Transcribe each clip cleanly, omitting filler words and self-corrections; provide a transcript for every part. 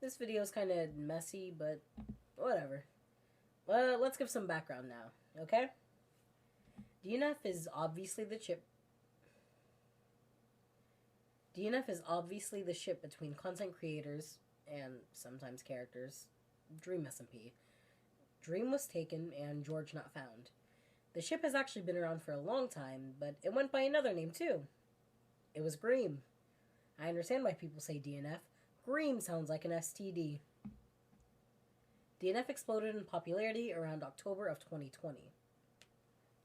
this video is kind of messy, but whatever. Let's give some background now, okay? DNF is obviously the ship. DNF is obviously the ship between content creators and sometimes characters. Dream SMP. Dream was taken and George not found. The ship has actually been around for a long time, but it went by another name too. It was Greem. I understand why people say DNF. Greem sounds like an STD. DNF exploded in popularity around October of 2020.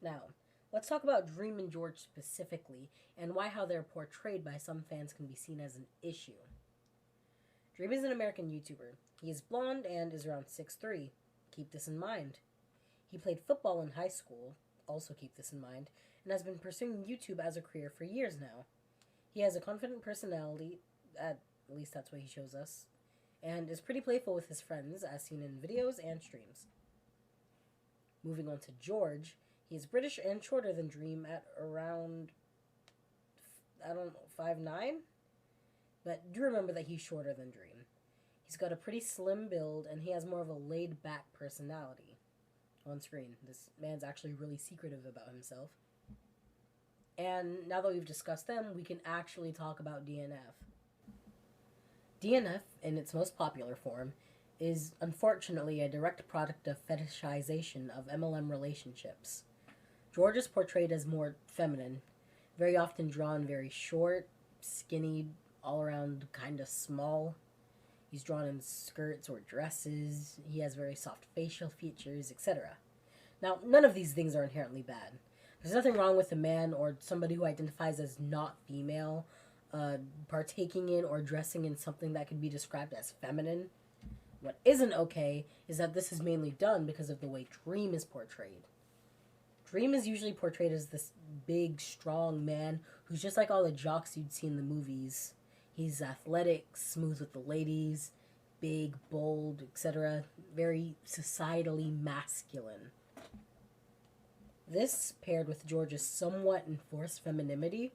Now, let's talk about Dream and George specifically, and why how they're portrayed by some fans can be seen as an issue. Dream is an American YouTuber. He is blonde and is around 6'3". Keep this in mind. He played football in high school, also keep this in mind, and has been pursuing YouTube as a career for years now. He has a confident personality, at least that's what he shows us, and is pretty playful with his friends, as seen in videos and streams. Moving on to George, he is British and shorter than Dream at around, 5'9"? But do remember that he's shorter than Dream. He's got a pretty slim build, and he has more of a laid-back personality. On screen, this man's actually really secretive about himself. And now that we've discussed them, we can actually talk about DNF. DNF, in its most popular form, is unfortunately a direct product of fetishization of MLM relationships. George is portrayed as more feminine, very often drawn very short, skinny, all around kind of small. He's drawn in skirts or dresses, he has very soft facial features, etc. Now, none of these things are inherently bad. There's nothing wrong with a man or somebody who identifies as not female partaking in or dressing in something that could be described as feminine. What isn't okay is that this is mainly done because of the way Dream is portrayed. Dream is usually portrayed as this big, strong man who's just like all the jocks you'd see in the movies. He's athletic, smooth with the ladies, big, bold, etc. Very societally masculine. This, paired with George's somewhat enforced femininity,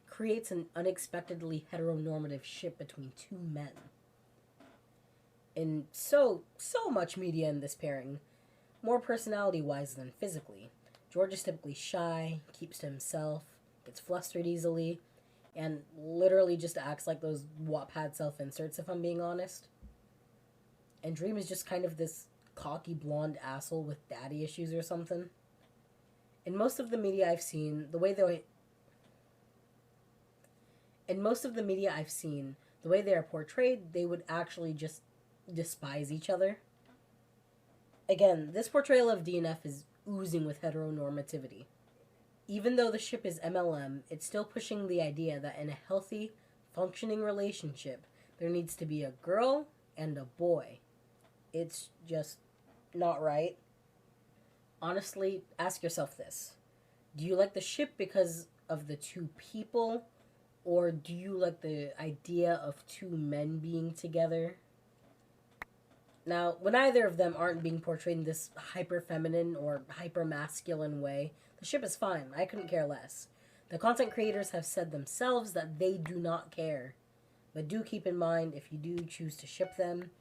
creates an unexpectedly heteronormative ship between two men. In so much media in this pairing, more personality-wise than physically. George is typically shy, keeps to himself, gets flustered easily, and literally just acts like those Wattpad self-inserts, if I'm being honest. And Dream is just kind of this cocky blonde asshole with daddy issues or something. In most of the media I've seen, the way they are portrayed, they would actually just despise each other. Again, this portrayal of DNF is oozing with heteronormativity. Even though the ship is MLM, it's still pushing the idea that in a healthy, functioning relationship, there needs to be a girl and a boy. It's just not right. Honestly, ask yourself this. Do you like the ship because of the two people, or do you like the idea of two men being together? Now, when either of them aren't being portrayed in this hyper-feminine or hyper-masculine way, the ship is fine. I couldn't care less. The content creators have said themselves that they do not care. But do keep in mind, if you do choose to ship them,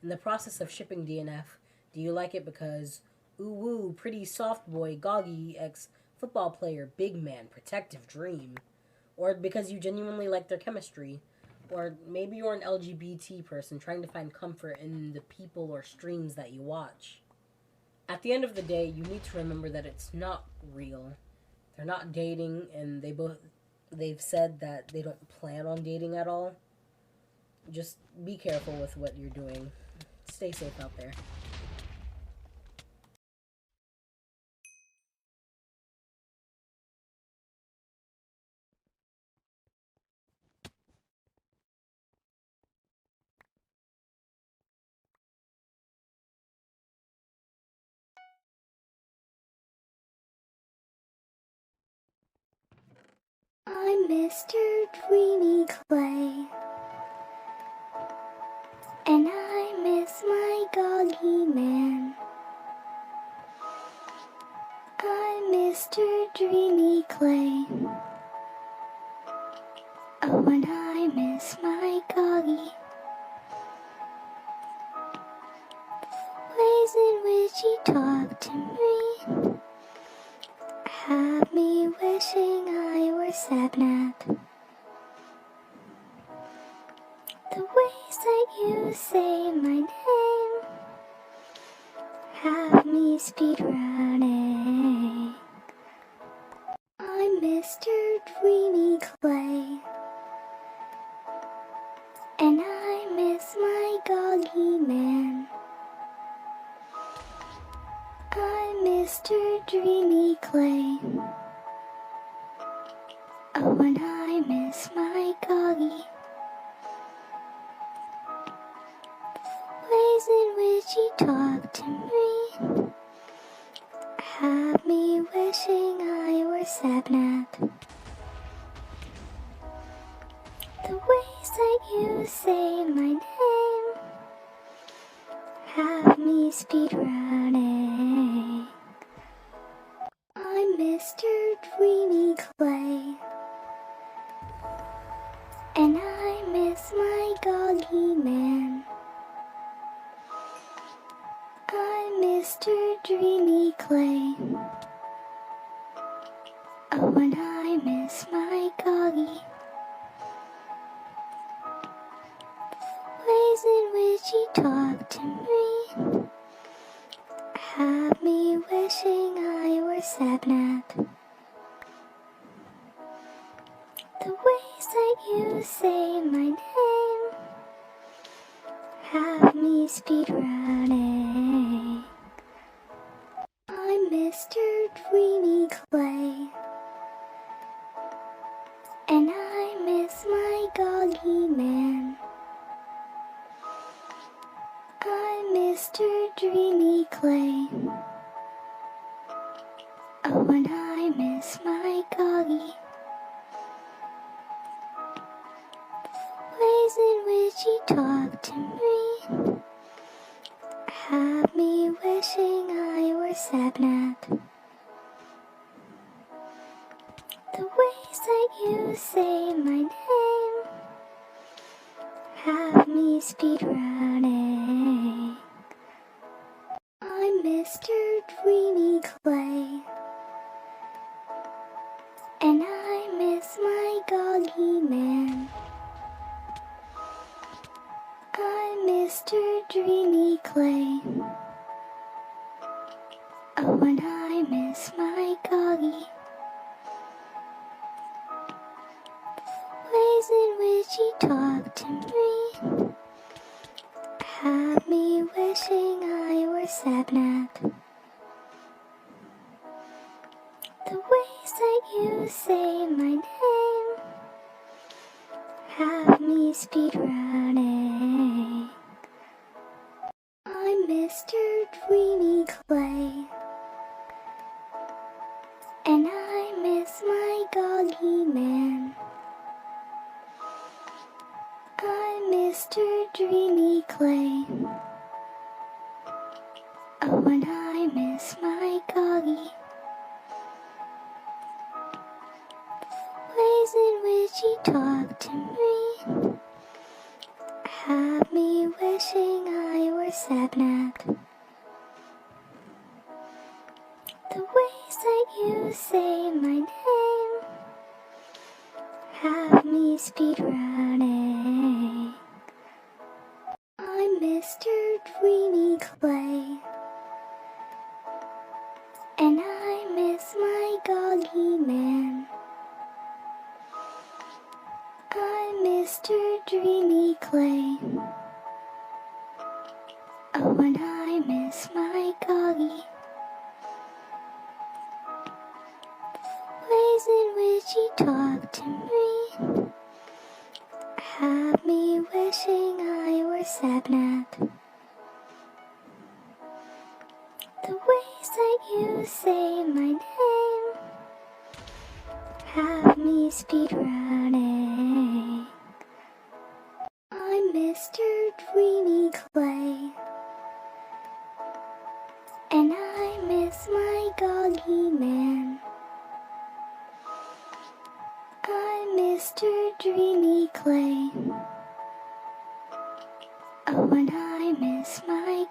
in the process of shipping DNF, do you like it because, ooh woo, pretty soft boy, goggy, ex-football player, big man, protective Dream? Or because you genuinely like their chemistry? Or maybe you're an LGBT person trying to find comfort in the people or streams that you watch. At the end of the day, you need to remember that it's not real. They're not dating, and they've said that they don't plan on dating at all. Just be careful with what you're doing. Stay safe out there. I'm Mr. Dreamy Clay, and I miss my goggy man. I'm Mr. Dreamy Clay, oh, and I miss my goggy. which you talk to me. Have me wishing I were Sabnap. The ways that you say my name have me speed running. I'm Mr. Dreamy Clay, and I miss my Goggy Man. I'm Mr. Dreamy Clay. Oh, and I miss my Goggy. Ways in which you talk to me have me wishing I were Sabnap. The ways that you say my name have me speed running. I'm Mr. Dreamy Clay, and I miss my Goggy Man. I'm Mr. Dreamy Clay. Oh, and I miss my Goggy. Ways in which you talk to me have me wishing I were Sabnap. The ways that you say my name have me speed running. I'm Mr. Dreamy Clay, and I miss my Goggy Man. I'm Mr. Dreamy Clay. Oh, and I miss my Goggy. Ways in which you talk to me have me wishing I were Sabnap. The ways that you say my name have me speed running. I'm Mr. Dreamy Clay, and I miss my Goggy Man. I'm Mr. Dreamy Clay. Oh, and I miss my Goggy. Ways in which you talk to me have me wishing I were Sabnap. The ways that you say my name have me speed running. I'm Mr. Dreamy Clay, and I miss my Goggy Man. I'm Mr. Dreamy Clay. Oh, and I miss my Goggy. Ways in which you talk to me have me wishing I were Sabnap. The ways that you say my name have me speed running. I'm Mr. Dreamy Clay, and I miss my Goggy Man. I'm Mr. Dreamy Clay. Oh, and I miss my Goggy. Ways in which you talk to me have me wishing I were Sabnap. The ways that you say my name have me speed running. I'm Mr. Dreamy Clay, and I miss my Goggy Man. I'm Mr. Dreamy Clay. Oh, and I miss my